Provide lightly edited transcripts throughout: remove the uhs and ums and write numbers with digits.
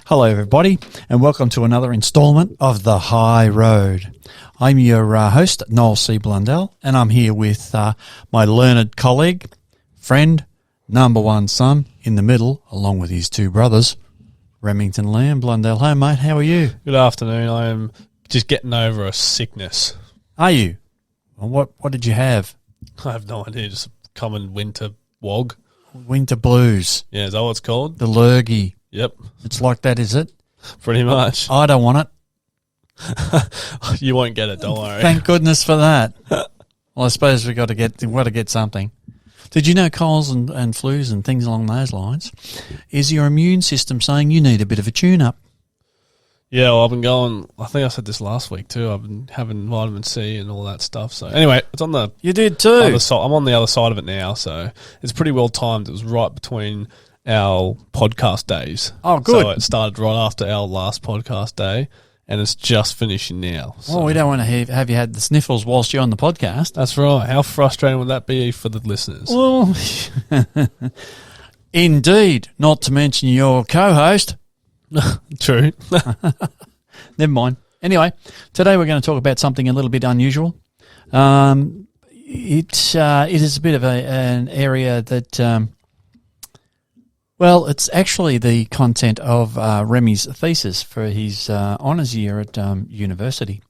Hello, everybody, and welcome to another installment of The High Road. I'm your host, Noel C. Blundell, and I'm here with my learned colleague, friend, number one son in the middle, along with his two brothers, Remington and Blundell. Hey, mate, how are you? Good afternoon. I am just getting over a sickness. Are you? Well, what did you have? I have no idea. Just a common winter wog. Winter blues. Yeah, is that what it's called? The lurgy. Yep. It's like that, is it? Pretty much. I don't want it. You won't get it, don't worry. Thank goodness for that. Well, I suppose we've got to get something. Did you know colds and flus and things along those lines is your immune system saying you need a bit of a tune-up? Yeah, well, I've been going, I think I said this last week too, I've been having vitamin C and all that stuff. So anyway, it's on the You did too. other side. I'm on the other side of it now, so it's pretty well timed. It was right between our podcast days. Oh, good. So it started right after our last podcast day, and it's just finishing now. So. Well, we don't want to have you had the sniffles whilst you're on the podcast. That's right. How frustrating would that be for the listeners? Well, indeed, not to mention your co-host. True. Never mind. Anyway, today we're going to talk about something a little bit unusual. It is a bit of an area that, it's actually the content of Remy's thesis for his honours year at university.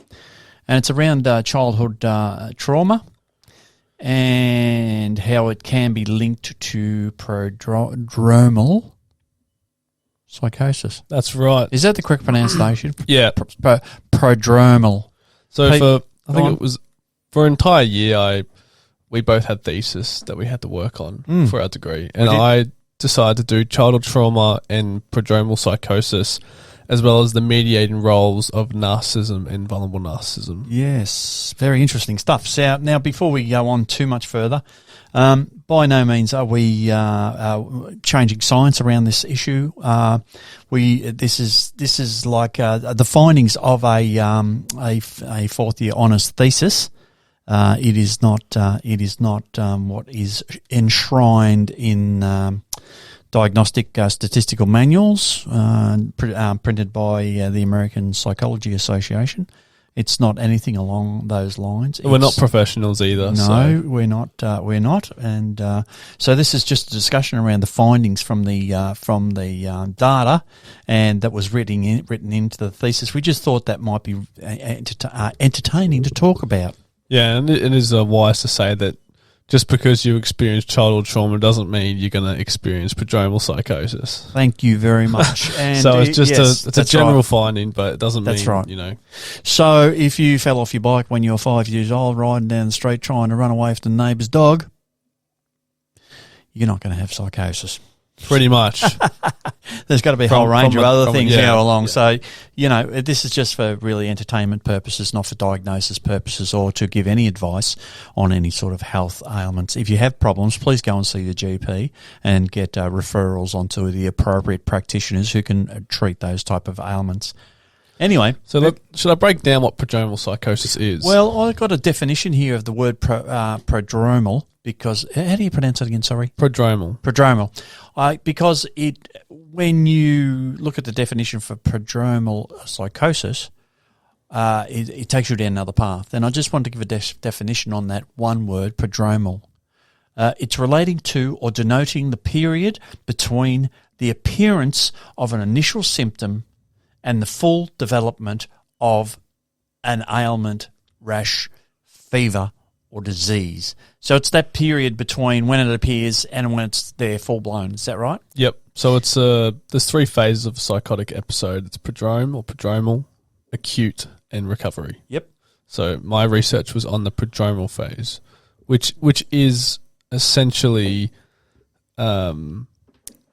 And it's around childhood trauma and how it can be linked to prodromal psychosis. That's right. Is that the correct pronunciation? Yeah. Prodromal. So I think it was for an entire year, we both had thesis that we had to work on for our degree. And I decided to do childhood trauma and prodromal psychosis, as well as the mediating roles of narcissism and vulnerable narcissism. Yes, very interesting stuff. So now, before we go on too much further, by no means are we changing science around this issue. This is like the findings of a fourth year honours thesis. It is not what is enshrined in diagnostic statistical manuals printed by the American Psychology Association. It's not anything along those lines. We're not professionals either. No, so. we're not. And so this is just a discussion around the findings from the data, and that was written into the thesis. We just thought that might be entertaining to talk about. Yeah, and it is wise to say that just because you experience childhood trauma doesn't mean you're going to experience prodromal psychosis. Thank you very much. And so it's just a general finding, but it doesn't mean, right. you know. So if you fell off your bike when you were 5 years old, riding down the street trying to run away from the neighbour's dog, you're not going to have psychosis. Pretty much. There's got to be a whole range of other things go along. Yeah. So, this is just for really entertainment purposes, not for diagnosis purposes or to give any advice on any sort of health ailments. If you have problems, please go and see the GP and get referrals onto the appropriate practitioners who can treat those type of ailments. Anyway. So look, should I break down what prodromal psychosis is? Well, I've got a definition here of the word prodromal. Because how do you pronounce it again? Sorry, prodromal. Because when you look at the definition for prodromal psychosis, it takes you down another path. And I just want to give a definition on that one word, prodromal. It's relating to or denoting the period between the appearance of an initial symptom and the full development of an ailment, rash, fever, or disease. So it's that period between when it appears and when it's there full blown. Is that right? Yep. So it's there's three phases of a psychotic episode. It's prodrome or prodromal, acute, and recovery. Yep. So my research was on the prodromal phase, which is essentially it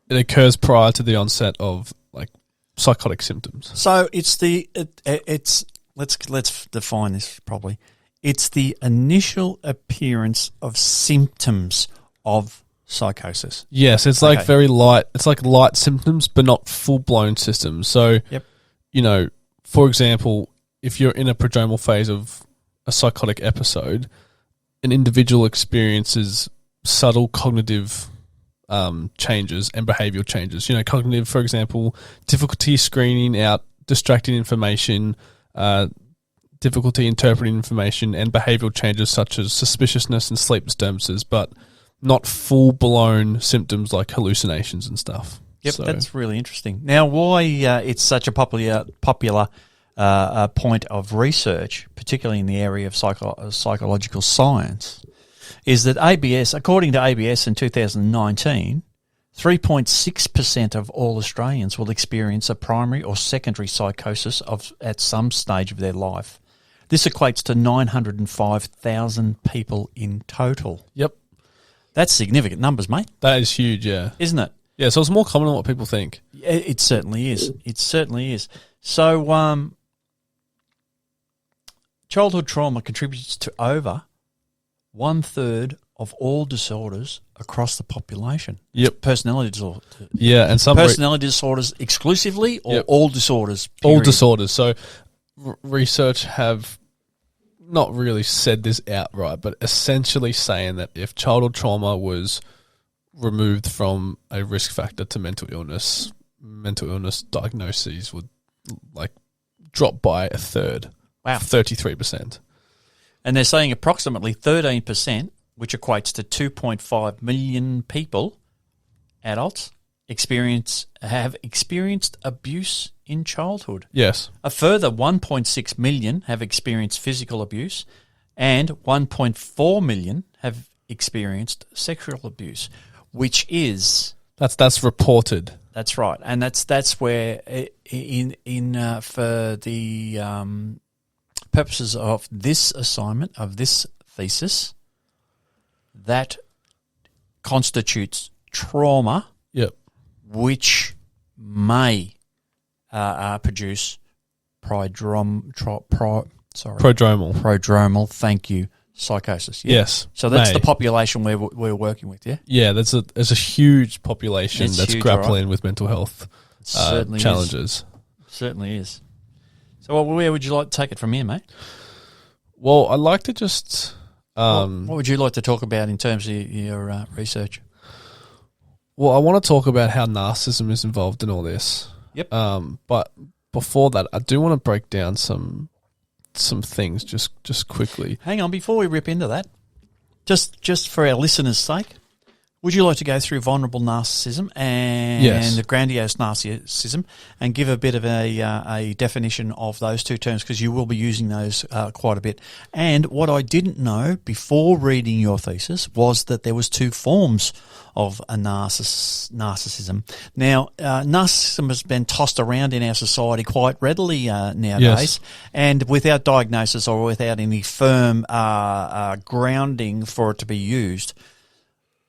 occurs prior to the onset of like psychotic symptoms. So it's let's define this properly. It's the initial appearance of symptoms of psychosis. Yes, it's like very light. It's like light symptoms, but not full blown symptoms. So, for example, if you're in a prodromal phase of a psychotic episode, an individual experiences subtle cognitive changes and behavioral changes. Cognitive, for example, difficulty screening out distracting information, difficulty interpreting information, and behavioral changes such as suspiciousness and sleep disturbances, but not full-blown symptoms like hallucinations and stuff. Yep, that's really interesting. Now, why it's such a popular point of research, particularly in the area of psychological science, is that according to ABS in 2019, 3.6% of all Australians will experience a primary or secondary psychosis at some stage of their life. This equates to 905,000 people in total. Yep. That's significant numbers, mate. That is huge, yeah. Isn't it? Yeah, so it's more common than what people think. It certainly is. It certainly is. So childhood trauma contributes to over 1/3 of all disorders across the population. Yep. Personality disorders. Yeah, and some personality disorders exclusively, or all disorders? Period? All disorders. So research have not really said this outright, but essentially saying that if childhood trauma was removed from a risk factor to mental illness diagnoses would drop by 1/3. Wow. 33%. And they're saying approximately 13%, which equates to 2.5 million people, adults, have experienced abuse in childhood. Yes. A further 1.6 million have experienced physical abuse, and 1.4 million have experienced sexual abuse, which is that's reported. That's right, and that's where for the purposes of this assignment, of this thesis, that constitutes trauma. Yep. Which may produce prodromal. Thank you, psychosis. Yeah. Yes. So that's the population we're working with. Yeah. Yeah, there's a huge population that's huge, grappling with mental health challenges. Certainly is. So where would you like to take it from here, mate? Well, I'd like to just... what would you like to talk about in terms of your research? Well, I want to talk about how narcissism is involved in all this. Yep. But before that, I do want to break down some things just quickly. Hang on, before we rip into that, just for our listeners' sake, would you like to go through vulnerable narcissism and the grandiose narcissism and give a bit of a definition of those two terms, because you will be using those quite a bit. And what I didn't know before reading your thesis was that there was two forms of a narcissism. Now, narcissism has been tossed around in our society quite readily nowadays, and without diagnosis or without any firm grounding for it to be used.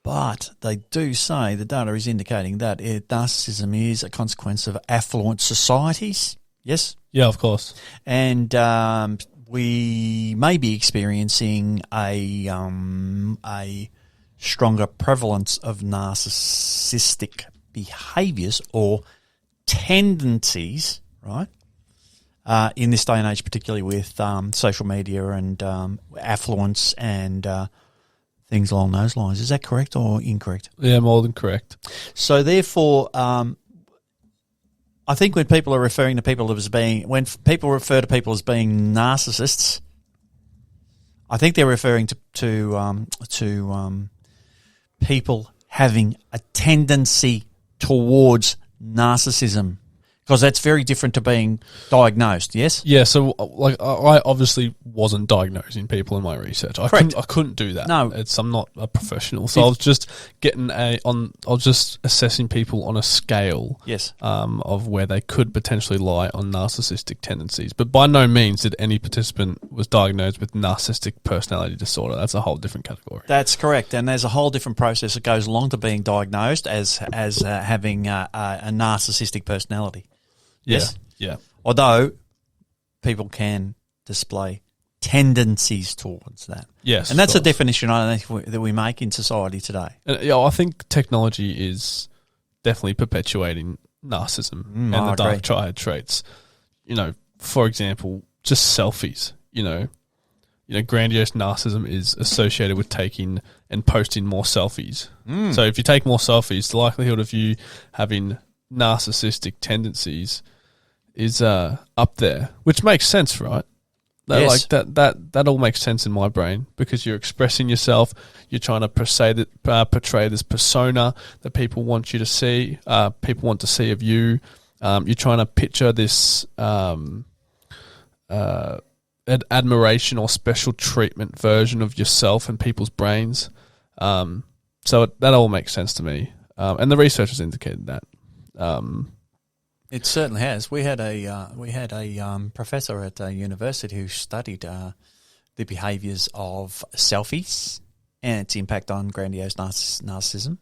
But they do say, the data is indicating that narcissism is a consequence of affluent societies. Yes? Yeah, of course. And we may be experiencing a stronger prevalence of narcissistic behaviours or tendencies, right? In this day and age, particularly with social media and affluence and things along those lines. Is that correct or incorrect? Yeah, more than correct. So therefore, I think when people refer to people as being narcissists, I think they're referring to people having a tendency towards narcissism. Because that's very different to being diagnosed, yes? Yeah, so I obviously wasn't diagnosing people in my research. I couldn't do that. No. I'm not a professional. So I was just assessing people on a scale of where they could potentially lie on narcissistic tendencies. But by no means did any participant was diagnosed with narcissistic personality disorder. That's a whole different category. That's correct. And there's a whole different process that goes along to being diagnosed as having a narcissistic personality. Yes? Yeah. Although people can display tendencies towards that. Yes. And that's a definition I think that we make in society today. And, I think technology is definitely perpetuating narcissism and the dark triad traits. For example, just selfies, grandiose narcissism is associated with taking and posting more selfies. So if you take more selfies, the likelihood of you having narcissistic tendencies is up there, which makes sense, right? Yes. That all makes sense in my brain, because you're expressing yourself, you're trying to portray this persona that people want you to see, people want to see of you. You're trying to picture this admiration or special treatment version of yourself in people's brains. So that all makes sense to me, and the research has indicated that. It certainly has. We had a professor at a university who studied the behaviours of selfies and its impact on grandiose narcissism.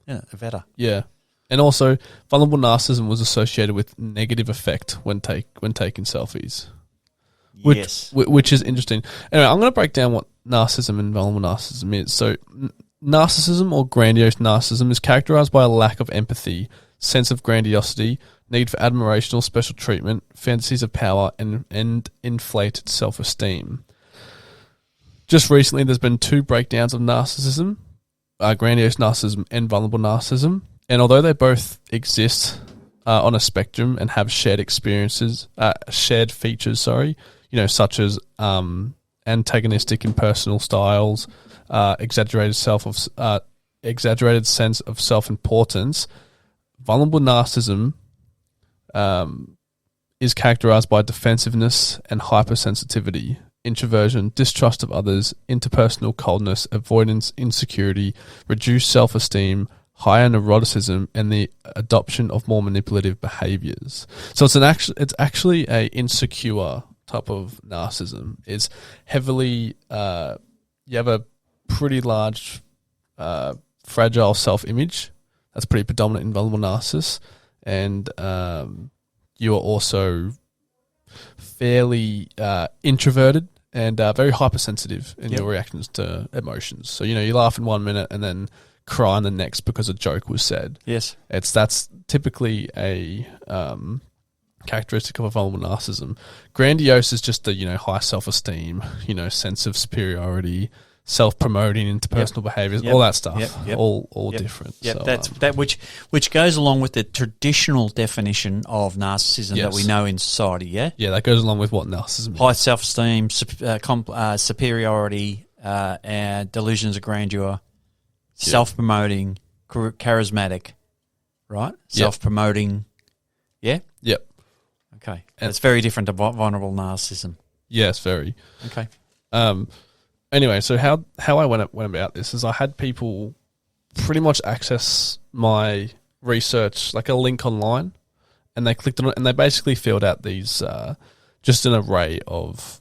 Yeah, Veta. Yeah, and also vulnerable narcissism was associated with negative effect when taking selfies. Which is interesting. Anyway, I'm going to break down what narcissism and vulnerable narcissism is. So, narcissism or grandiose narcissism is characterized by a lack of empathy, sense of grandiosity, need for admiration or special treatment, fantasies of power, and inflated self-esteem. Just recently, there's been 2 breakdowns of narcissism, grandiose narcissism and vulnerable narcissism. And although they both exist on a spectrum and have shared experiences, shared features, such as antagonistic impersonal styles, exaggerated sense of self-importance, vulnerable narcissism is characterized by defensiveness and hypersensitivity, introversion, distrust of others, interpersonal coldness, avoidance, insecurity, reduced self-esteem, higher neuroticism, and the adoption of more manipulative behaviors. So it's actually a insecure type of narcissism. It's heavily you have a pretty large fragile self-image. That's pretty predominant in vulnerable narcissists. And you are also fairly introverted and very hypersensitive in your reactions to emotions. So, you laugh in 1 minute and then cry in the next because a joke was said. Yes. That's typically a characteristic of a vulnerable narcissism. Grandiose is just a, high self-esteem, sense of superiority, self-promoting, interpersonal behaviours, all that stuff, all different. Yeah, so, that's which goes along with the traditional definition of narcissism that we know in society. Yeah, that goes along with what narcissism is. High self-esteem, superiority, and delusions of grandeur, self-promoting, charismatic, right? Self-promoting, yeah. Yep. Okay, and it's very different to vulnerable narcissism. Yes, very. Okay. Anyway, so how I went about this is I had people pretty much access my research, like a link online, and they clicked on it, and they basically filled out these just an array of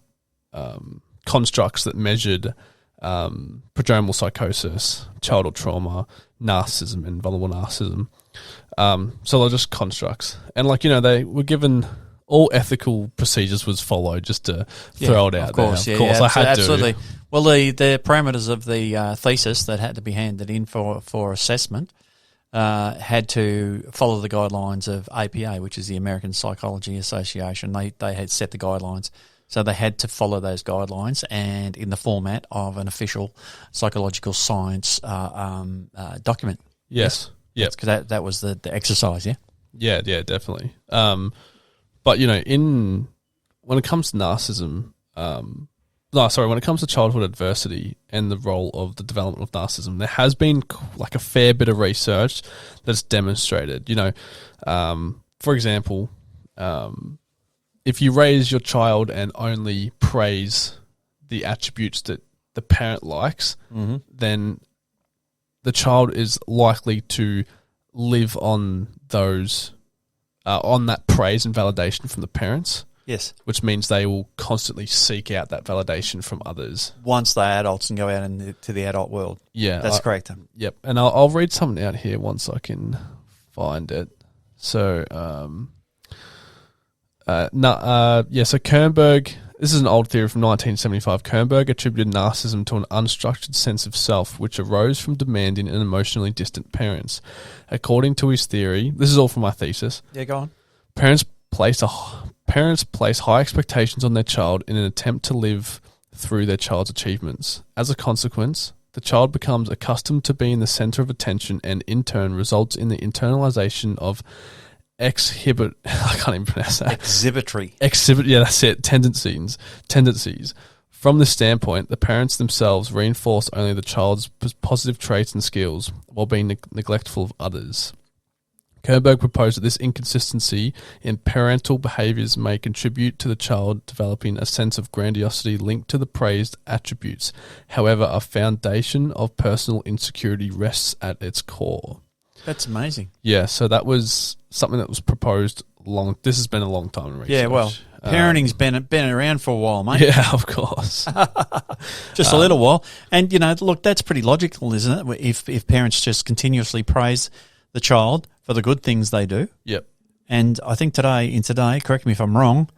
constructs that measured prodromal psychosis, childhood trauma, narcissism, and vulnerable narcissism. So they're just constructs, and they were given. All ethical procedures was followed just to throw it out. Of course, I had absolutely. to. Well, the parameters of the thesis that had to be handed in for assessment had to follow the guidelines of APA, which is the American Psychology Association. They had set the guidelines, so they had to follow those guidelines, and in the format of an official psychological science document. Yes. Because that was the exercise. Yeah, definitely. But when it comes to narcissism, when it comes to childhood adversity and the role of the development of narcissism, there has been a fair bit of research that's demonstrated. For example, if you raise your child and only praise the attributes that the parent likes, then the child is likely to live on those. On that praise and validation from the parents. Yes. Which means they will constantly seek out that validation from others. Once they're adults and go out into the adult world. Yeah. That's correct. Yep. And I'll read something out here once I can find it. So, so Kernberg, this is an old theory from 1975. Kernberg attributed narcissism to an unstructured sense of self, which arose from demanding and emotionally distant parents. According to his theory, this is all from my thesis. Yeah, go on. Parents place high expectations on their child in an attempt to live through their child's achievements. As a consequence, the child becomes accustomed to being the center of attention and in turn results in the internalization of I can't even pronounce that. Tendencies. From this standpoint, the parents themselves reinforce only the child's positive traits and skills while being neglectful of others. Kernberg proposed that this inconsistency in parental behaviors may contribute to the child developing a sense of grandiosity linked to the praised attributes. However, a foundation of personal insecurity rests at its core. That's amazing. Yeah, so that was something that was proposed this has been a long time in research. Yeah, well, parenting's been around for a while, mate. Yeah, of course. Just a little while. And, look, that's pretty logical, isn't it? If parents just continuously praise the child for the good things they do. Yep. And I think today, correct me if I'm wrong,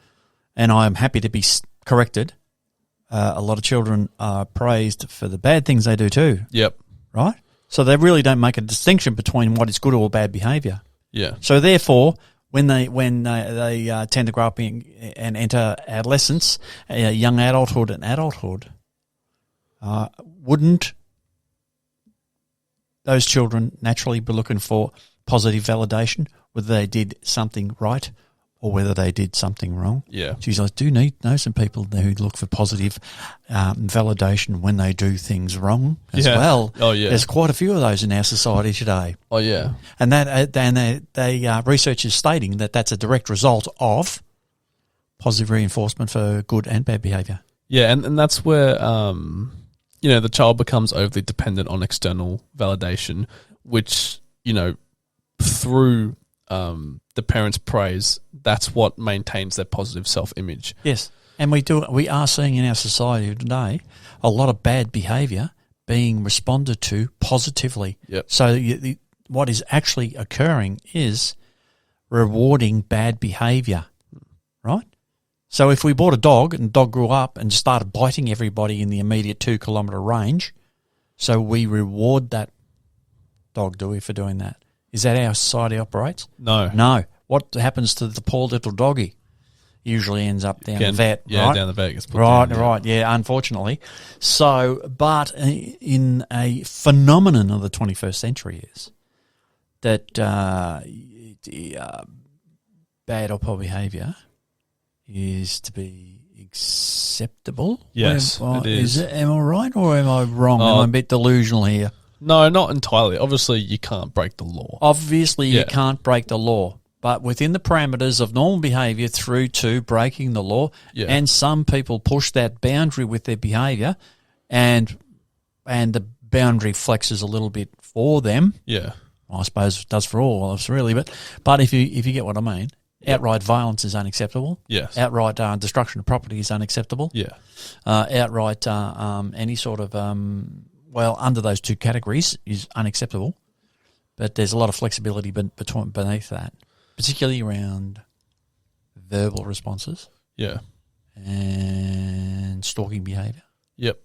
and I am happy to be corrected, a lot of children are praised for the bad things they do too. Yep. Right? So they really don't make a distinction between what is good or bad behaviour. Yeah. So therefore, when they tend to grow up and enter adolescence, young adulthood and adulthood, wouldn't those children naturally be looking for positive validation, whether they did something right or whether they did something wrong? Yeah. Geez, I do know some people who look for positive validation when they do things wrong as well. Oh, yeah. There's quite a few of those in our society today. Oh, yeah. And that research is stating that that's a direct result of positive reinforcement for good and bad behaviour. Yeah, and that's where the child becomes overly dependent on external validation, which through the parents' praise, that's what maintains their positive self-image. Yes, and we are seeing in our society today a lot of bad behaviour being responded to positively. Yep. So what is actually occurring is rewarding bad behaviour, right? So if we bought a dog and the dog grew up and started biting everybody in the immediate 2 kilometre range, so we reward that dog, do we, for doing that? Is that how society operates? No. No. What happens to the poor little doggy? Usually ends up down the vet, yeah, right? down the vet. Gets put right, down, right, yeah, unfortunately. So, but in a phenomenon of the 21st century is that bad or poor behaviour is to be acceptable. Yes, it is. Am I right or am I wrong? Am I a bit delusional here? No, not entirely. Obviously, you can't break the law. Obviously, you can't break the law, but within the parameters of normal behaviour through to breaking the law, and some people push that boundary with their behaviour, and the boundary flexes a little bit for them. Yeah, I suppose it does for all of us, really. But if you get what I mean, outright violence is unacceptable. Yes. Outright destruction of property is unacceptable. Yeah. Outright any sort of under those two categories is unacceptable, but there's a lot of flexibility beneath that, particularly around verbal responses. Yeah. And stalking behaviour. Yep.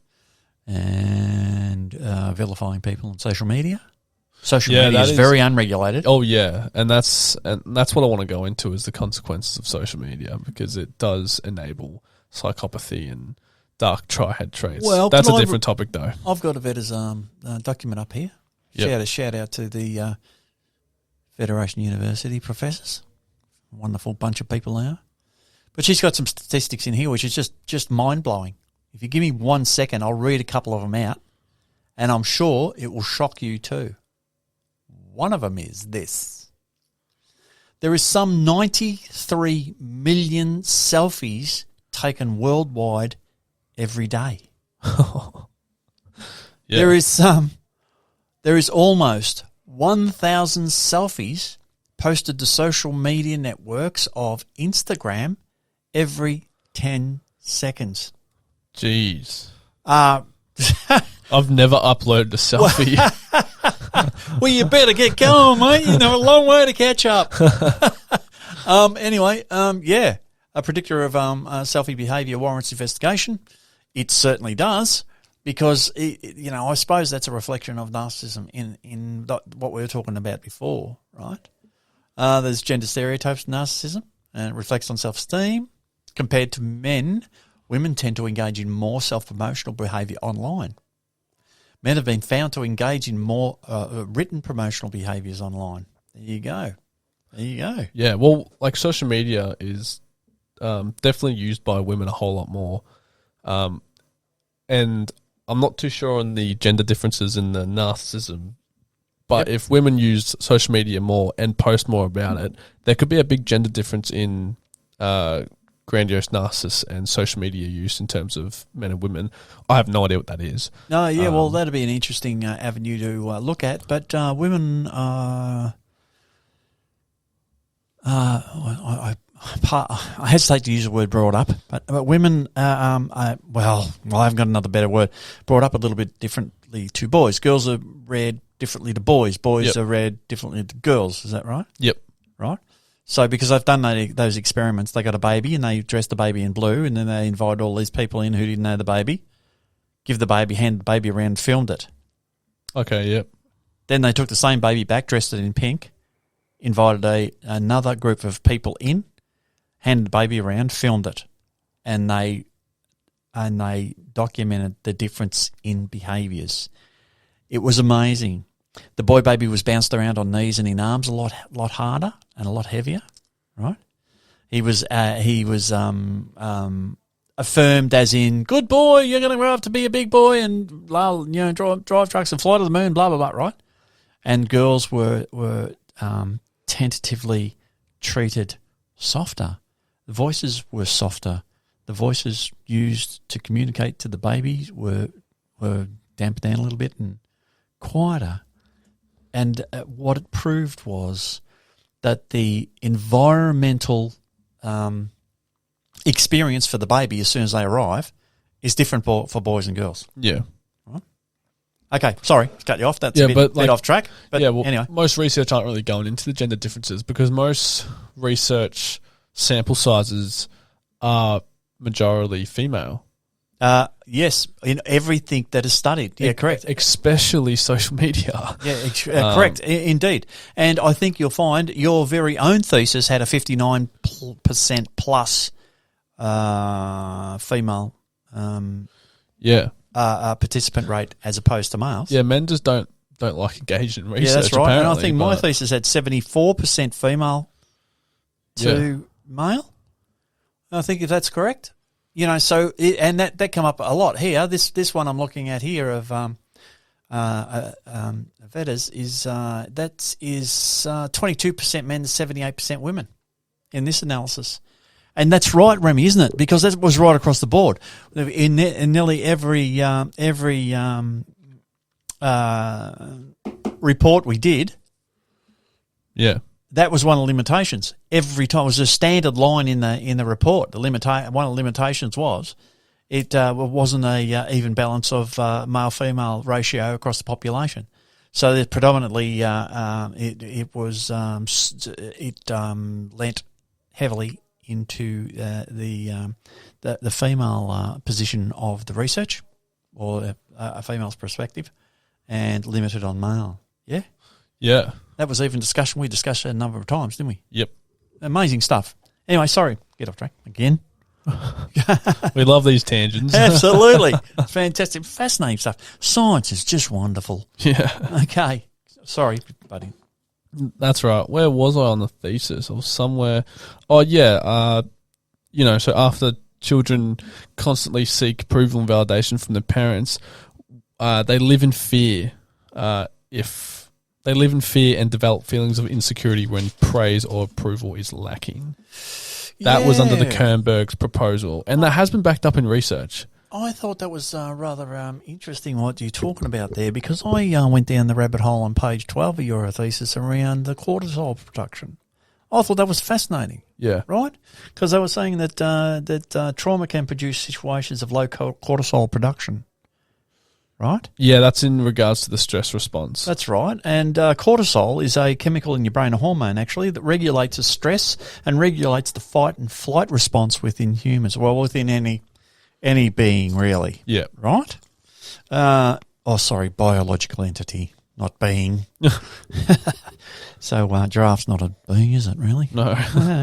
And vilifying people on social media. Social media is very unregulated. Oh yeah, and that's what I want to go into is the consequences of social media, because it does enable psychopathy and dark triad traits. Well, that's a different topic though. I've got a vet's document up here. Yep. Shout out to the Federation University professors. Wonderful bunch of people there. But she's got some statistics in here which is just mind-blowing. If you give me 1 second, I'll read a couple of them out, and I'm sure it will shock you too. One of them is this. There is some 93 million selfies taken worldwide every day. There is almost 1,000 selfies posted to social media networks of Instagram every 10 seconds. Jeez. I've never uploaded a selfie. Well, you better get going, mate. You know, a long way to catch up. Anyway, a predictor of selfie behaviour warrants investigation. It certainly does, because I suppose that's a reflection of narcissism in what we were talking about before, right? There's gender stereotypes of narcissism, and it reflects on self-esteem compared to men women tend to engage in more self-promotional behaviour online. Men have been found to engage in more written promotional behaviours online. There you go. Yeah, well, like social media is definitely used by women a whole lot more. And I'm not too sure on the gender differences in the narcissism, but if women use social media more and post more about it, there could be a big gender difference in grandiose narcissists and social media use in terms of men and women. I have no idea what that is. No, yeah, well, that'd be an interesting avenue to look at. But women, I hesitate to use the word brought up, but women, I haven't got another better word, brought up a little bit differently to boys. Girls are reared differently to boys. Boys are reared differently to girls. Is that right? Yep. Right. So because I've done those experiments, they got a baby and they dressed the baby in blue, and then they invited all these people in who didn't know the baby, hand the baby around, filmed it. Okay, yep. Then they took the same baby back, dressed it in pink, invited another group of people in, handed the baby around, filmed it, and they documented the difference in behaviours. It was amazing. The boy baby was bounced around on knees and in arms a lot harder and a lot heavier, right? He was affirmed as in, good boy, you're going to grow up to be a big boy and drive trucks and fly to the moon, blah blah blah, right? And girls were tentatively treated softer. The voices were softer. The voices used to communicate to the baby were dampened down a little bit and quieter. And what it proved was that the environmental experience for the baby as soon as they arrive is different for boys and girls. Yeah. Right? Okay, sorry to cut you off. That's a bit off track. But anyway. Most research aren't really going into the gender differences because most research sample sizes are majority female. Yes, in everything that is studied. Yeah, correct. Especially social media. Yeah, correct. Indeed. And I think you'll find your very own thesis had a 59% plus female participant rate as opposed to males. Yeah, men just don't like engaging in research. Yeah, that's right. And I think my thesis had 74% female to male. I think if that's correct. You know, so and that come up a lot here. This one I'm looking at here of Vedas is 22% men, 78% women in this analysis, and that's right, Remy, isn't it? Because that was right across the board in nearly every report we did. Yeah. That was one of the limitations. Every time it was a standard line in the report. One of the limitations was it wasn't a even balance of male-female ratio across the population. So that predominantly it lent heavily into the female position of the research or a female's perspective, and limited on male. Yeah. Yeah. That was even discussion. We discussed it a number of times, didn't we? Yep. Amazing stuff. Anyway, sorry. Get off track again. We love these tangents. Absolutely. Fantastic. Fascinating stuff. Science is just wonderful. Yeah. Okay. Sorry, buddy. That's right. Where was I on the thesis? I was somewhere. Oh, yeah. So after children constantly seek approval and validation from their parents, they live in fear. They live in fear and develop feelings of insecurity when praise or approval is lacking. That was under the Kernberg's proposal, and that has been backed up in research. I thought that was rather interesting what you're talking about there, because I went down the rabbit hole on page 12 of your thesis around the cortisol production. I thought that was fascinating. Yeah. Right? Because they were saying that trauma can produce situations of low cortisol production. Right? Yeah, that's in regards to the stress response. That's right. And cortisol is a chemical in your brain, a hormone actually, that regulates the stress and regulates the fight and flight response within humans. Well, within any being really. Yeah. Right? Biological entity. not being. So giraffe's not a being, is it, really? No.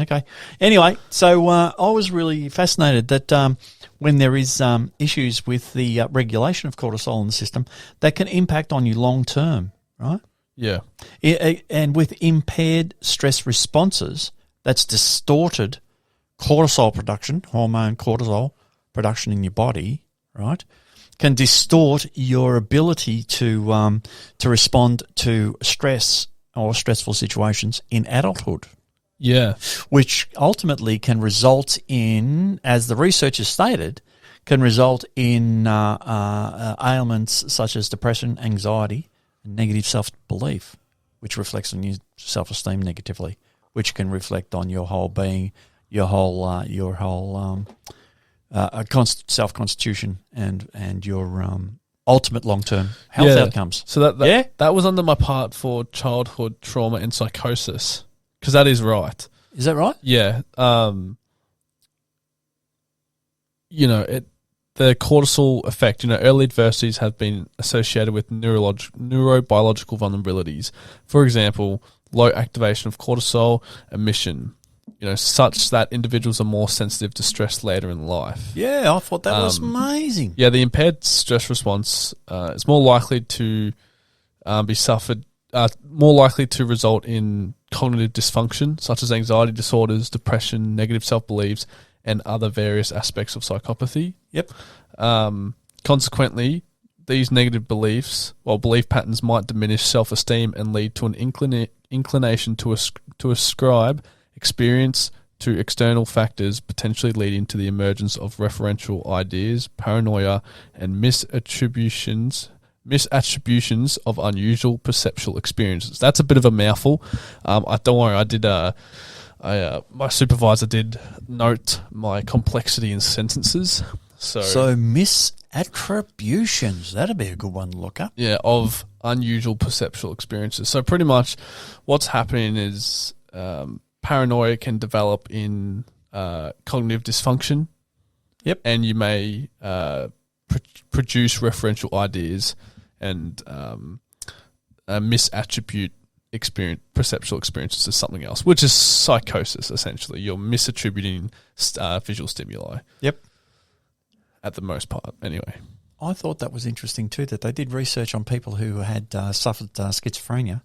Okay. Anyway, so I was really fascinated that when there is issues with the regulation of cortisol in the system, that can impact on you long term, right? Yeah. And with impaired stress responses, that's distorted cortisol production, hormone cortisol production in your body, right, can distort your ability to respond to stress or stressful situations in adulthood. Yeah. Which ultimately can result in, as the research has stated, can result in ailments such as depression, anxiety, and negative self-belief, which reflects on your self-esteem negatively, which can reflect on your whole being, your whole self-constitution and your ultimate long-term health outcomes. So that was under my part for childhood trauma and psychosis, because that is right. Is that right? Yeah. The cortisol effect, early adversities have been associated with neurobiological vulnerabilities. For example, low activation of cortisol emission, such that individuals are more sensitive to stress later in life. Yeah, I thought that was amazing. Yeah, the impaired stress response is more likely to more likely to result in cognitive dysfunction, such as anxiety disorders, depression, negative self-beliefs, and other various aspects of psychopathy. Yep. Consequently, these negative belief patterns might diminish self-esteem and lead to an inclination to ascribe experience to external factors, potentially leading to the emergence of referential ideas, paranoia, and misattributions of unusual perceptual experiences. That's a bit of a mouthful. Don't worry, I did. My supervisor did note my complexity in sentences. So misattributions, that'd be a good one to look up. Yeah, of unusual perceptual experiences. So pretty much, what's happening is paranoia can develop in cognitive dysfunction. Yep. And you may produce referential ideas and misattribute perceptual experiences to something else, which is psychosis, essentially. You're misattributing visual stimuli. Yep. At the most part, anyway. I thought that was interesting too, that they did research on people who had suffered schizophrenia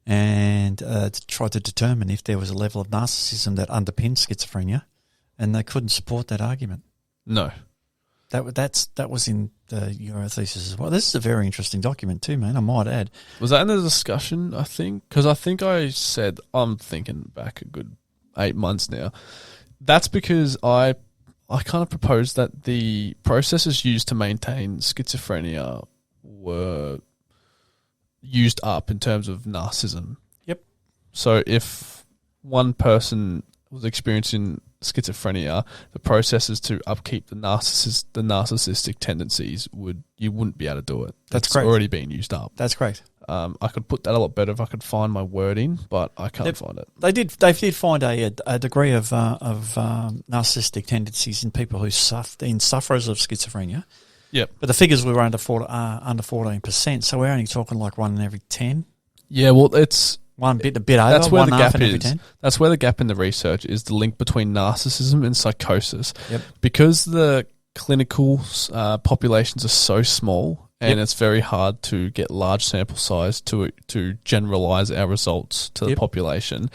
and tried to determine if there was a level of narcissism that underpinned schizophrenia, and they couldn't support that argument. No. That was in your thesis as well. This is a very interesting document too, man, I might add. Was that in the discussion, I think? Because I think I said, I'm thinking back a good 8 months now. That's because I kind of proposed that the processes used to maintain schizophrenia were used up in terms of narcissism. Yep. So if one person was experiencing schizophrenia, the processes to upkeep the narcissistic tendencies you wouldn't be able to do it. That's great. Already being used up. That's great. I could put that a lot better if I could find my wording, but I can't find it. They did find a degree of narcissistic tendencies in people who sufferers of schizophrenia. Yep. But the figures were under 14%, so we're only talking like 1 in every 10. Yeah, well, it's a bit over. That's where the gap in every is. 10. That's where the gap in the research is, the link between narcissism and psychosis. Yep. Because the clinical populations are so small. And it's very hard to get large sample size to generalize our results to the population.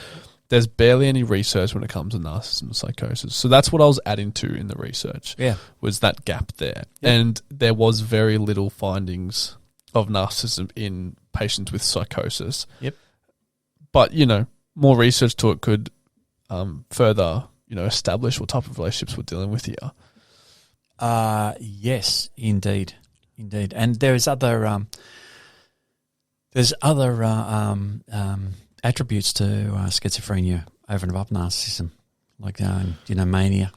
There's barely any research when it comes to narcissism and psychosis. So that's what I was adding to in the research. Yeah. Was that gap there. Yep. And there was very little findings of narcissism in patients with psychosis. Yep. But, more research to it could further, establish what type of relationships we're dealing with here. Yes, indeed. Indeed, and there's other attributes to schizophrenia over and above narcissism, like mania,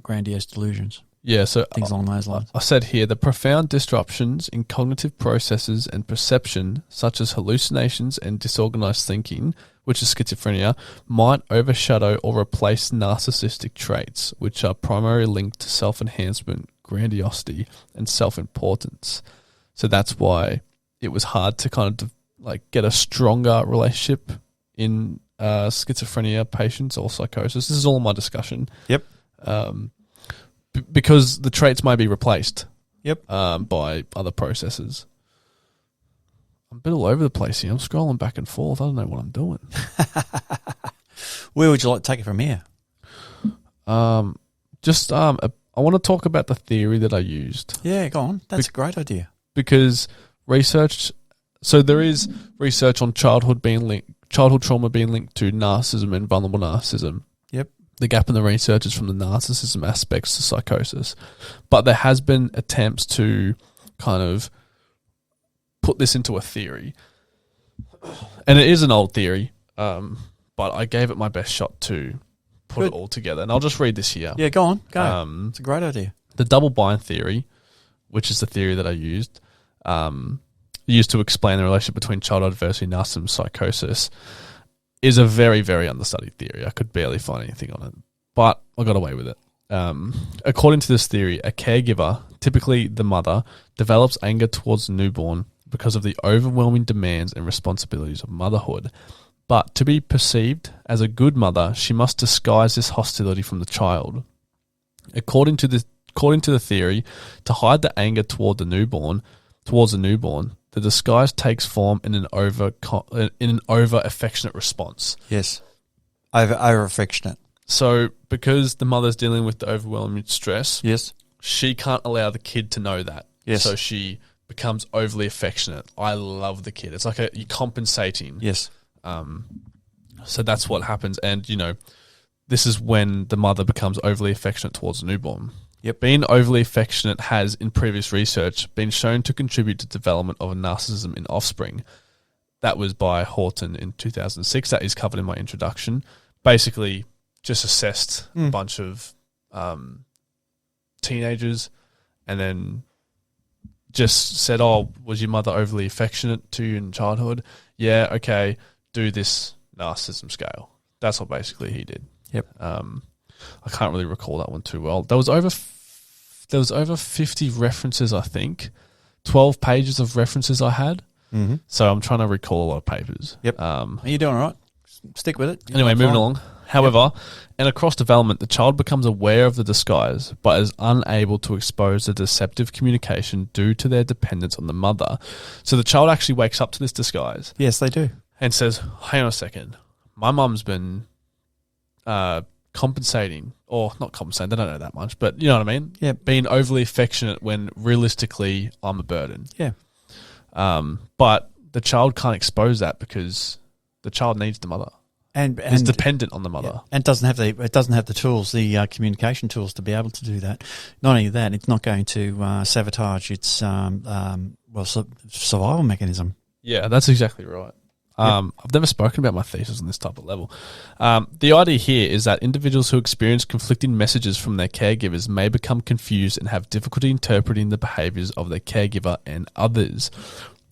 grandiose delusions. Yeah, so things along those lines. I said here, the profound disruptions in cognitive processes and perception, such as hallucinations and disorganized thinking, which is schizophrenia, might overshadow or replace narcissistic traits, which are primarily linked to self-enhancement, grandiosity and self-importance. So that's why it was hard to kind of like get a stronger relationship in schizophrenia patients or psychosis. This is all my discussion. Yep. Because the traits may be replaced. Yep. By other processes. I'm a bit all over the place here. I'm scrolling back and forth. I don't know what I'm doing. Where would you like to take it from here? I want to talk about the theory that I used. Yeah, go on. That's a great idea. Because there is research on childhood trauma being linked to narcissism and vulnerable narcissism. Yep. The gap in the research is from the narcissism aspects to psychosis. But there has been attempts to kind of put this into a theory. And it is an old theory, but I gave it my best shot to put it all together. And I'll just read this here. Yeah, go on. Go. It's a great idea. The double bind theory, which is the theory that I used to explain the relationship between childhood adversity, narcissism, and psychosis, is a very, very understudied theory. I could barely find anything on it, but I got away with it. According to this theory, a caregiver, typically the mother, develops anger towards the newborn because of the overwhelming demands and responsibilities of motherhood. But to be perceived as a good mother, she must disguise this hostility from the child. According to the theory, to hide the anger towards the newborn, the disguise takes form in an over affectionate response. Yes, over affectionate. So because the mother's dealing with the overwhelming stress, yes, she can't allow the kid to know that. Yes, so she becomes overly affectionate. I love the kid. It's like you're compensating. Yes. So that's what happens, and this is when the mother becomes overly affectionate towards the newborn. Yep. Being overly affectionate has, in previous research, been shown to contribute to development of a narcissism in offspring. That was by Horton in 2006. That is covered in my introduction. Basically, just assessed a bunch of teenagers and then just said, was your mother overly affectionate to you in childhood? Yeah, okay, do this narcissism scale. That's what basically he did. Yep. I can't really recall that one too well. There was over 50 references, I think. 12 pages of references I had. Mm-hmm. So I'm trying to recall a lot of papers. Yep. Are you doing all right? Stick with it. Anyway, moving along. However, and across development, the child becomes aware of the disguise, but is unable to expose the deceptive communication due to their dependence on the mother. So the child actually wakes up to this disguise. Yes, they do. And says, hang on a second. My mum's been compensating, or not compensating, they don't know that much, but you know what I mean? Yeah. Being overly affectionate when realistically I'm a burden. Yeah. But the child can't expose that because the child needs the mother. And is dependent on the mother. Yeah. And it doesn't have the tools, the communication tools to be able to do that. Not only that, it's not going to sabotage its survival mechanism. Yeah, that's exactly right. I've never spoken about my thesis on this type of level. The idea here is that individuals who experience conflicting messages from their caregivers may become confused and have difficulty interpreting the behaviors of their caregiver and others.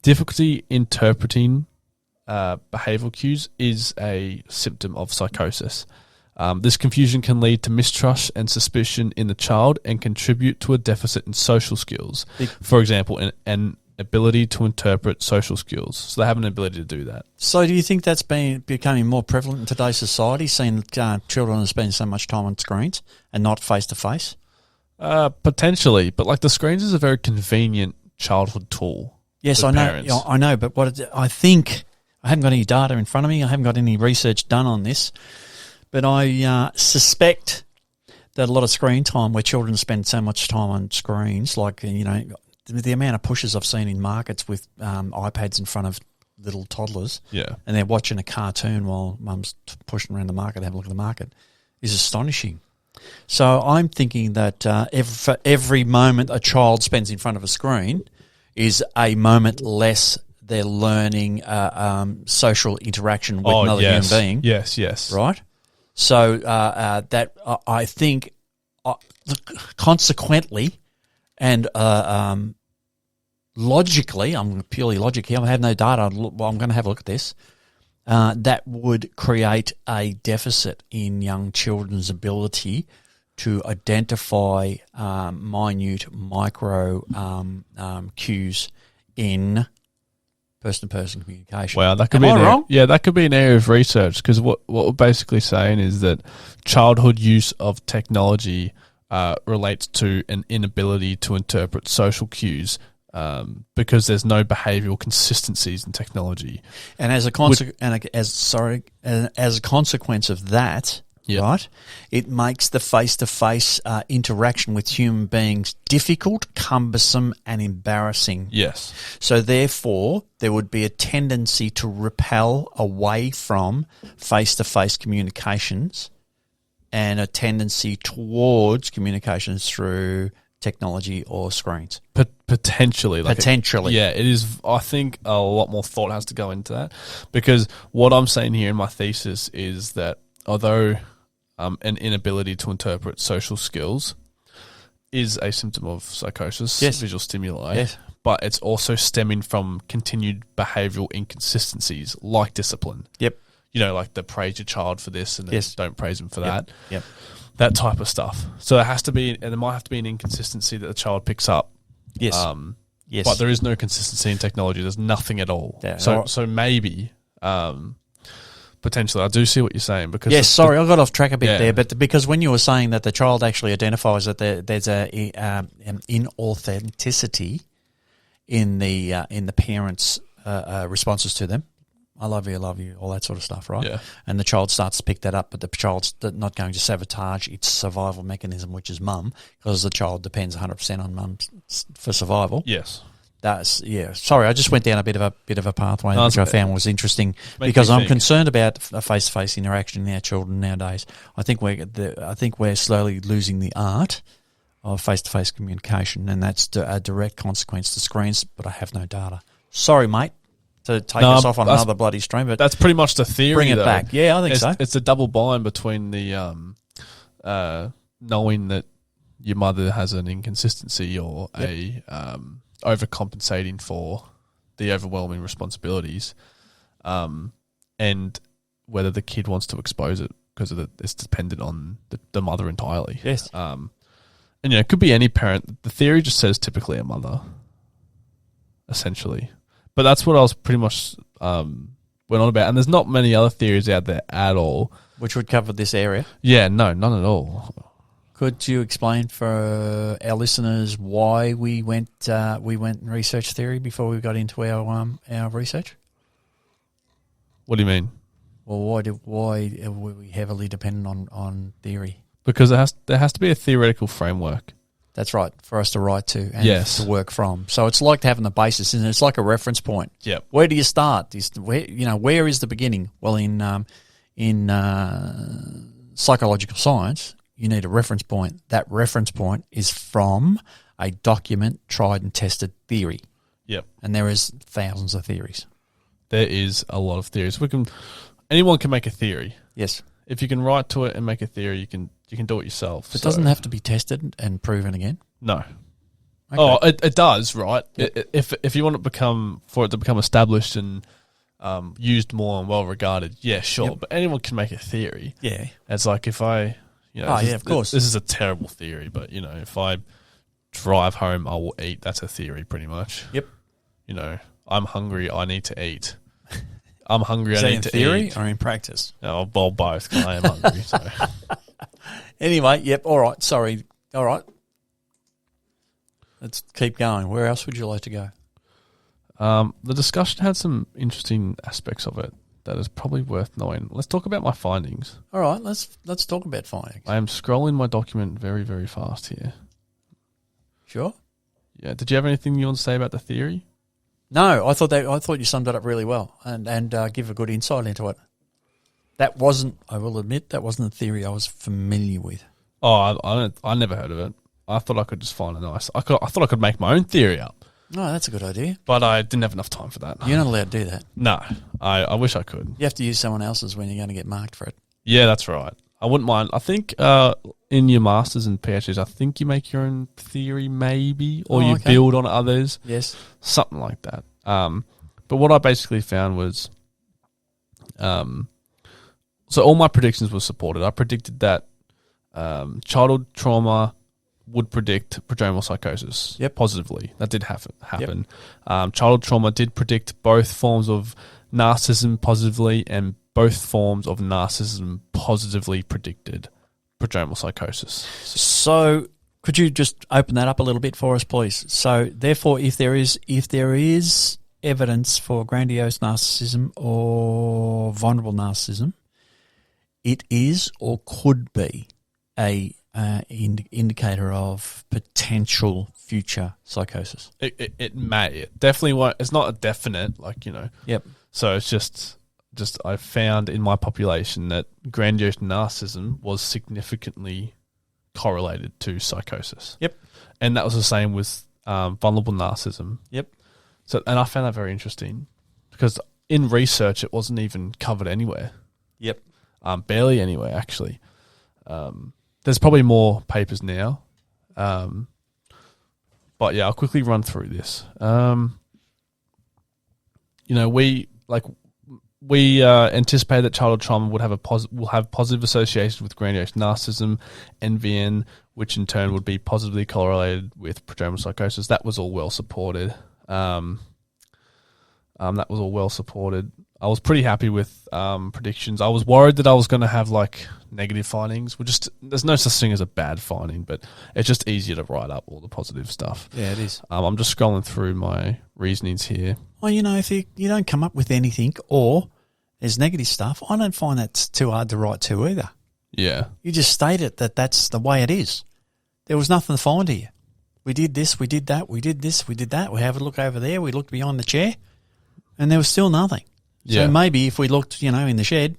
Difficulty interpreting behavioral cues is a symptom of psychosis. This confusion can lead to mistrust and suspicion in the child and contribute to a deficit in social skills. For example, an ability to interpret social skills. So they have an ability to do that. So do you think that's becoming more prevalent in today's society, seeing children are spending so much time on screens and not face-to-face? Potentially, but like the screens is a very convenient childhood tool. Yes, I know, but I think, I haven't got any data in front of me, I haven't got any research done on this, but I suspect that a lot of screen time where children spend so much time on screens, like, the amount of pushes I've seen in markets with iPads in front of little toddlers, yeah, and they're watching a cartoon while mum's pushing around the market, have a look at the market, is astonishing. So I'm thinking that every moment a child spends in front of a screen is a moment less they're learning social interaction with another human being. Yes. Right? So that I think consequently and logically, I'm purely logic here, I have no data, I'm going to have a look at this, that would create a deficit in young children's ability to identify minute micro cues in person-to-person communication. Wow, that could Am I wrong? Yeah, that could be an area of research, because what we're basically saying is that childhood use of technology relates to an inability to interpret social cues, because there's no behavioural consistencies in technology, and as a consequence of that. Yep. Right, it makes the face-to-face interaction with human beings difficult, cumbersome, and embarrassing. Yes. So therefore, there would be a tendency to repel away from face-to-face communications, and a tendency towards communications through technology or screens. Potentially. Yeah, it is. I think a lot more thought has to go into that, because what I'm saying here in my thesis is that although an inability to interpret social skills is a symptom of psychosis, yes, visual stimuli, yes, but it's also stemming from continued behavioural inconsistencies like discipline. Yep. You know, like the praise your child for this and then don't praise him for that. Yep. That type of stuff. So there has to be, and there might have to be an inconsistency that the child picks up. Yes. Yes. But there is no consistency in technology. There's nothing at all. Yeah. So maybe, potentially, I do see what you're saying, because yes, sorry, I got off track a bit there, but because when you were saying that the child actually identifies that there's an inauthenticity in the parents' responses to them, I love you, all that sort of stuff, right? Yeah. And the child starts to pick that up, but the child's not going to sabotage its survival mechanism, which is mum, because the child depends 100% on mum for survival. Yes. Sorry, I just went down a bit of a pathway, which I found was interesting, because I'm concerned about a face-to-face interaction in our children nowadays. I think we're slowly losing the art of face-to-face communication, and that's a direct consequence to screens. But I have no data. Sorry, mate, to take us off on another bloody stream, but that's pretty much the theory. Bring it back. Yeah, I think so. It's a double bind between the knowing that your mother has an inconsistency or overcompensating for the overwhelming responsibilities, and whether the kid wants to expose it, because it's dependent on the mother entirely. Yes. And it could be any parent. The theory just says typically a mother, essentially. But that's what I was pretty much went on about. And there's not many other theories out there at all, which would cover this area. Yeah, no, none at all. Could you explain for our listeners why we went in research theory before we got into our research? What do you mean? Well, why were we heavily dependent on theory? Because there has to be a theoretical framework. That's right, for us to write to and to work from. So it's like having the basis, and it's like a reference point. Yep. Where do you start? Where is the beginning? Well, in psychological science, you need a reference point. That reference point is from a document, tried and tested theory. Yep. And there is thousands of theories. There is a lot of theories. Anyone can make a theory. Yes. If you can write to it and make a theory, you can do it yourself. It doesn't have to be tested and proven again. No. Okay. Oh, it does, right? Yep. If you want it to become established and used more and well regarded, yeah, sure. Yep. But anyone can make a theory. Yeah. It's like if I, of course. This is a terrible theory, but if I drive home, I will eat. That's a theory, pretty much. Yep. I'm hungry. I need to eat. I'm hungry. Is I that need in to theory eat. or in practice? Oh, well, both. 'Cause I am hungry. So. Anyway, yep. All right. Sorry. All right. Let's keep going. Where else would you like to go? The discussion had some interesting aspects of it that is probably worth knowing. Let's talk about my findings. All right. Let's talk about findings. I am scrolling my document very, very fast here. Sure. Yeah. Did you have anything you want to say about the theory? No, I thought you summed it up really well and give a good insight into it. I will admit, that wasn't a theory I was familiar with. Oh, I never heard of it. I thought I could just find I thought I could make my own theory up. No, that's a good idea. But I didn't have enough time for that. You're not allowed to do that. No, I wish I could. You have to use someone else's when you're going to get marked for it. Yeah, that's right. I wouldn't mind. I think in your masters and PhDs, I think you make your own theory, maybe, or you build on others. Yes, something like that. But what I basically found was, so all my predictions were supported. I predicted that childhood trauma would predict prodromal psychosis Yep. positively. That did happen. Childhood trauma did predict both forms of narcissism positively, and both forms of narcissism positively predicted prodromal psychosis. So could you just open that up a little bit for us, please? So therefore, if there is evidence for grandiose narcissism or vulnerable narcissism, it is or could be a indicator of potential future psychosis. It may. It definitely won't. It's not a definite, like, you know. Yep. So it's just I found in my population that grandiose narcissism was significantly correlated to psychosis. Yep. And that was the same with vulnerable narcissism. Yep. So, and I found that very interesting because in research it wasn't even covered anywhere. Yep. Barely anywhere, actually. There's probably more papers now. But yeah, I'll quickly run through this. We anticipate that childhood trauma would have will have positive associations with grandiose narcissism, NVN, which in turn would be positively correlated with prodromal psychosis. That was all well supported. I was pretty happy with predictions. I was worried that I was going to have like negative findings. There's no such thing as a bad finding, but it's just easier to write up all the positive stuff. Yeah, it is. I'm just scrolling through my reasonings here. Well, you know, if you don't come up with anything or there's negative stuff, I don't find that's too hard to write to either. Yeah. You just state it that that's the way it is. There was nothing to find here. We did this, we did that, we did this, we did that. We have a look over there, we looked behind the chair, and there was still nothing. Yeah. So maybe if we looked, in the shed,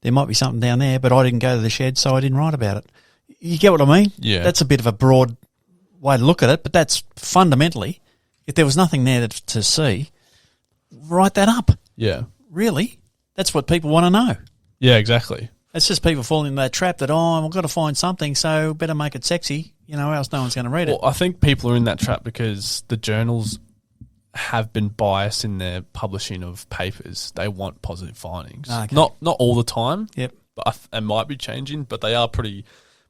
there might be something down there, but I didn't go to the shed, so I didn't write about it. You get what I mean? Yeah. That's a bit of a broad way to look at it, but that's fundamentally, if there was nothing there to see, write that up. Yeah. Really? That's what people want to know. Yeah, exactly. It's just people falling into that trap that, I've got to find something, so better make it sexy, else no one's going to read it. Well, I think people are in that trap because the journals have been biased in their publishing of papers. They want positive findings. Okay. Not all the time. Yep. But it might be changing, but they are pretty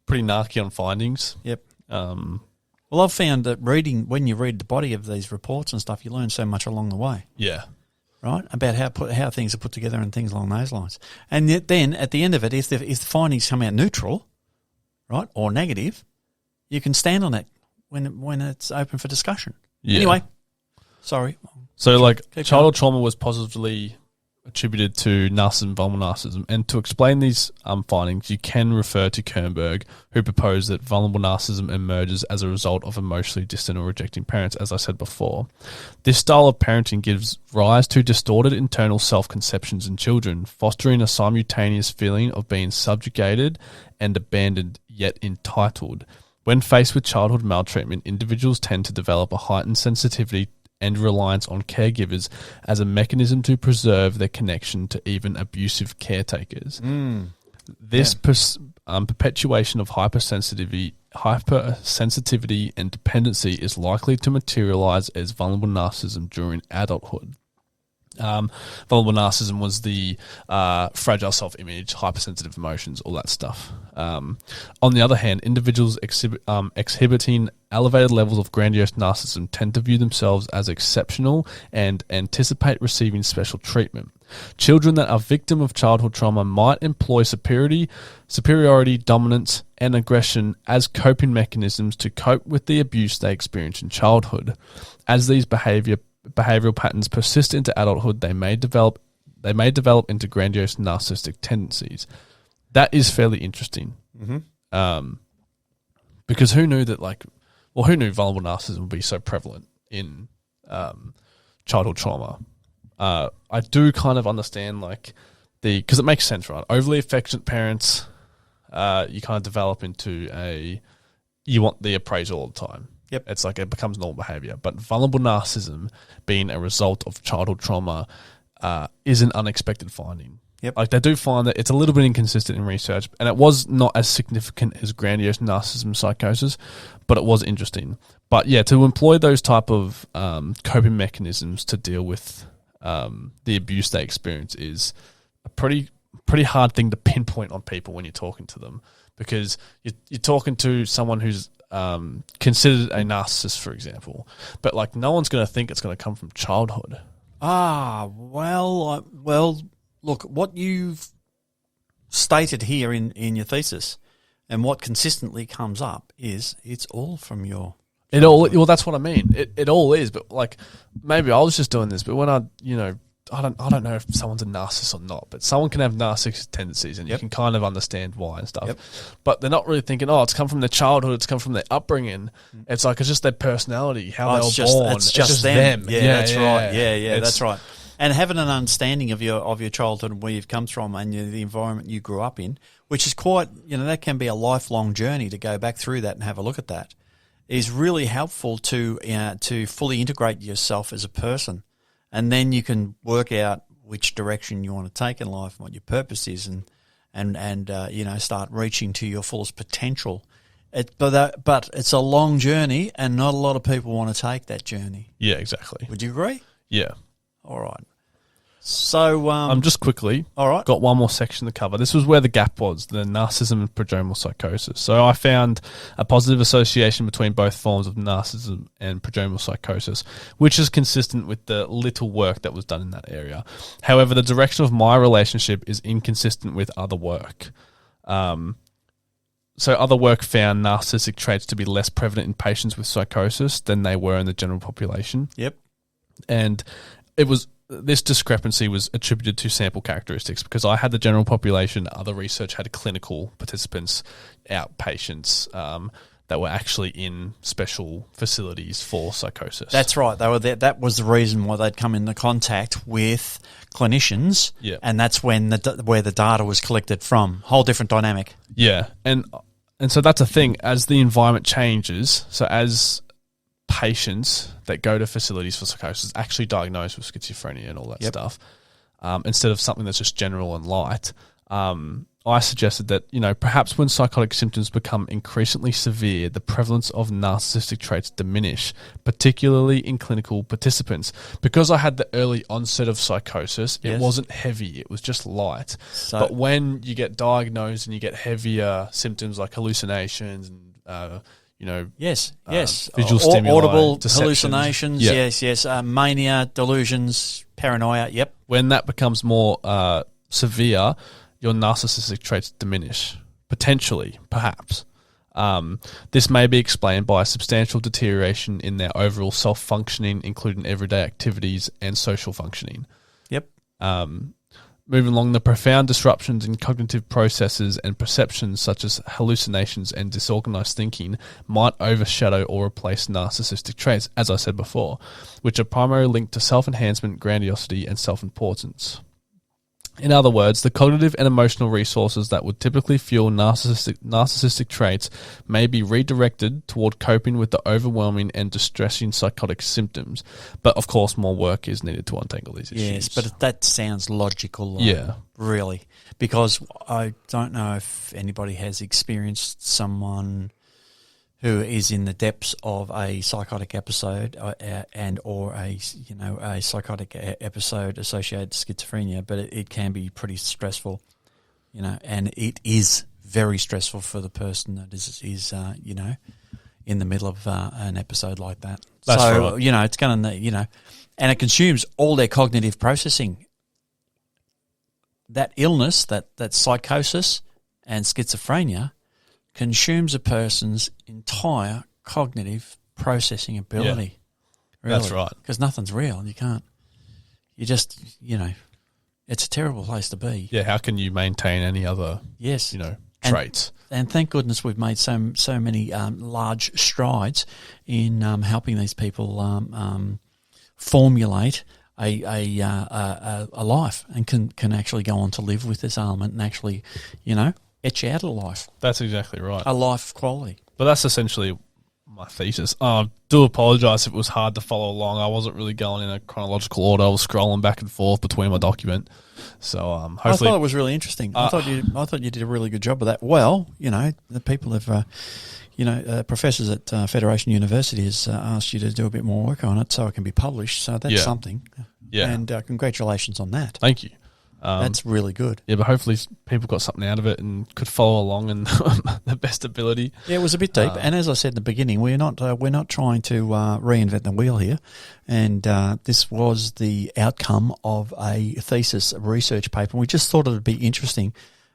narky on findings. Yep. Well, I've found that when you read the body of these reports and stuff, you learn so much along the way. Yeah. Right? About how things are put together and things along those lines. And then at the end of it, if the findings come out neutral, right, or negative, you can stand on that when it's open for discussion. Yeah. Anyway, sorry. So, Keep childhood trauma was positively attributed to narcissism, vulnerable narcissism. And to explain these findings, you can refer to Kernberg, who proposed that vulnerable narcissism emerges as a result of emotionally distant or rejecting parents, as I said before. This style of parenting gives rise to distorted internal self-conceptions in children, fostering a simultaneous feeling of being subjugated and abandoned, yet entitled. When faced with childhood maltreatment, individuals tend to develop a heightened sensitivity and reliance on caregivers as a mechanism to preserve their connection to even abusive caretakers. This perpetuation of hypersensitivity and dependency is likely to materialize as vulnerable narcissism during adulthood. Vulnerable narcissism was the fragile self-image, hypersensitive emotions, all that stuff. On the other hand, individuals exhibiting elevated levels of grandiose narcissism tend to view themselves as exceptional and anticipate receiving special treatment. Children that are victim of childhood trauma might employ superiority, dominance, and aggression as coping mechanisms to cope with the abuse they experience in childhood. As these behavioral patterns persist into adulthood, they may develop into grandiose narcissistic tendencies. That is fairly interesting. Mm-hmm. Because who knew who knew vulnerable narcissism would be so prevalent in childhood trauma? I do kind of understand because it makes sense, right? Overly affectionate parents, you kind of develop into you want the appraisal all the time. Yep. It's it becomes normal behavior. But vulnerable narcissism being a result of childhood trauma is an unexpected finding. Yep. They do find that it's a little bit inconsistent in research, and it was not as significant as grandiose narcissism psychosis, but it was interesting. But yeah, to employ those type of coping mechanisms to deal with the abuse they experience is a pretty hard thing to pinpoint on people when you're talking to them. because you're talking to someone who's considered a narcissist, for example, but like no one's going to think it's going to come from childhood. Well, look, what you've stated here in your thesis and what consistently comes up is it's all from your... Well, that's what I mean. It all is, but like maybe I was just doing this, but when I don't know if someone's a narcissist or not, but someone can have narcissistic tendencies and you can kind of understand why and stuff. But they're not really thinking, it's come from their childhood, it's come from their upbringing. It's like, it's just their personality, how they were born. It's just them. Yeah, that's right. Yeah, It's, that's right. And having an understanding of your childhood and where you've come from and the environment you grew up in, which is quite, that can be a lifelong journey to go back through that and have a look at that, is really helpful to fully integrate yourself as a person. And then you can work out which direction you want to take in life and what your purpose is and start reaching to your fullest potential. But it's a long journey and not a lot of people want to take that journey. Yeah, exactly. Would you agree? Yeah. All right. So just quickly, all right, got one more section to cover. This was where the gap was, the narcissism and prodromal psychosis. So I found a positive association between both forms of narcissism and prodromal psychosis, which is consistent with the little work that was done in that area. However, the direction of my relationship is inconsistent with other work. So other work found narcissistic traits to be less prevalent in patients with psychosis than they were in the general population. Yep. And this discrepancy was attributed to sample characteristics because I had the general population, other research had clinical participants, outpatients that were actually in special facilities for psychosis. That's right. They were there. That was the reason why they'd come into contact with clinicians, and that's when where the data was collected from. Whole different dynamic. Yeah, and so that's a thing. As the environment changes, so as patients that go to facilities for psychosis actually diagnosed with schizophrenia and all that stuff, instead of something that's just general and light, I suggested that, perhaps when psychotic symptoms become increasingly severe, the prevalence of narcissistic traits diminish, particularly in clinical participants. Because I had the early onset of psychosis, it wasn't heavy, it was just light. But when you get diagnosed and you get heavier symptoms like hallucinations and visual stimuli, audible deceptions. hallucinations, mania, delusions, paranoia, When that becomes more severe, your narcissistic traits diminish, potentially, perhaps. This may be explained by a substantial deterioration in their overall self-functioning, including everyday activities and social functioning. Moving along, the profound disruptions in cognitive processes and perceptions such as hallucinations and disorganized thinking might overshadow or replace narcissistic traits, as I said before, which are primarily linked to self-enhancement, grandiosity, and self-importance. In other words, the cognitive and emotional resources that would typically fuel narcissistic traits may be redirected toward coping with the overwhelming and distressing psychotic symptoms. But, of course, more work is needed to untangle these issues. Yes, but that sounds logical. Really. Because I don't know if anybody has experienced someone who is in the depths of a psychotic episode or a psychotic episode associated with schizophrenia, but it can be pretty stressful, and it is very stressful for the person that is in the middle of an episode like that. That's so, right. it's going to, and it consumes all their cognitive processing. That illness, that psychosis and schizophrenia consumes a person's entire cognitive processing ability. Really. That's right. Because nothing's real. It's a terrible place to be. Yeah, how can you maintain any other, traits? And thank goodness we've made so many large strides in helping these people formulate a life and can actually go on to live with this ailment and actually, etch out a life. That's exactly right. A life quality. But that's essentially my thesis. I do apologise if it was hard to follow along. I wasn't really going in a chronological order. I was scrolling back and forth between my document. So hopefully, I thought it was really interesting. I thought you did a really good job of that. Well, the people have, professors at Federation University has asked you to do a bit more work on it so it can be published. So that's something. Yeah. And congratulations on that. Thank you. That's really good. Yeah, but hopefully people got something out of it and could follow along in the best ability. Yeah, it was a bit deep. And as I said in the beginning, we're not trying to reinvent the wheel here. And this was the outcome of a thesis, a research paper. We just thought it would be interesting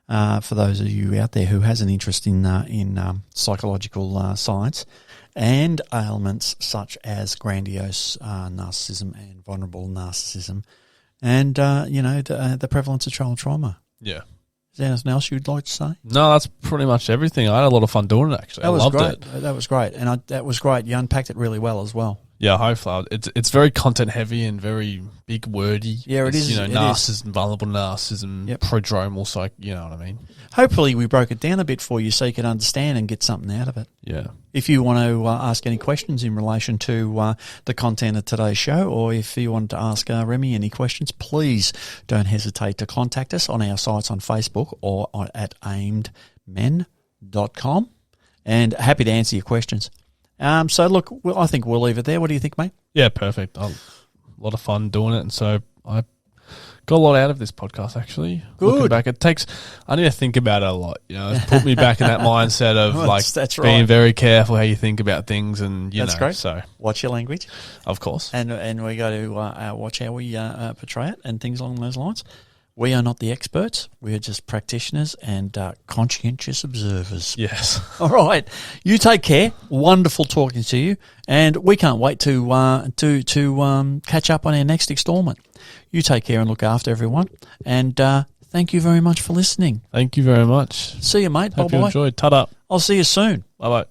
for those of you out there who has an interest in psychological science and ailments such as grandiose narcissism and vulnerable narcissism. And, the prevalence of child trauma. Yeah. Is there anything else you'd like to say? No, that's pretty much everything. I had a lot of fun doing it, actually. I loved it. That was great. And that was great. You unpacked it really well as well. Yeah, hopefully. It's very content heavy and very big wordy. Yeah, it is. Narcissism, vulnerable narcissism, prodromal, you know what I mean? Hopefully we broke it down a bit for you so you can understand and get something out of it. Yeah. If you want to ask any questions in relation to the content of today's show, or if you want to ask Remy any questions, please don't hesitate to contact us on our sites on Facebook or at aimedmen.com, and happy to answer your questions. So, look, I think we'll leave it there. What do you think, mate? Yeah, perfect. A lot of fun doing it, and so I got a lot out of this podcast, actually. Good. Looking back, I need to think about it a lot. It's put me back in that mindset of that's being right. very careful how you think about things, and that's great. So watch your language, of course, and we got to watch how we portray it and things along those lines. We are not the experts. We are just practitioners and conscientious observers. Yes. All right. You take care. Wonderful talking to you, and we can't wait to catch up on our next installment. You take care and look after everyone, and thank you very much for listening. Thank you very much. See you, mate. Hope Bye-bye. you enjoyed. Ta-da. I'll see you soon. Bye-bye.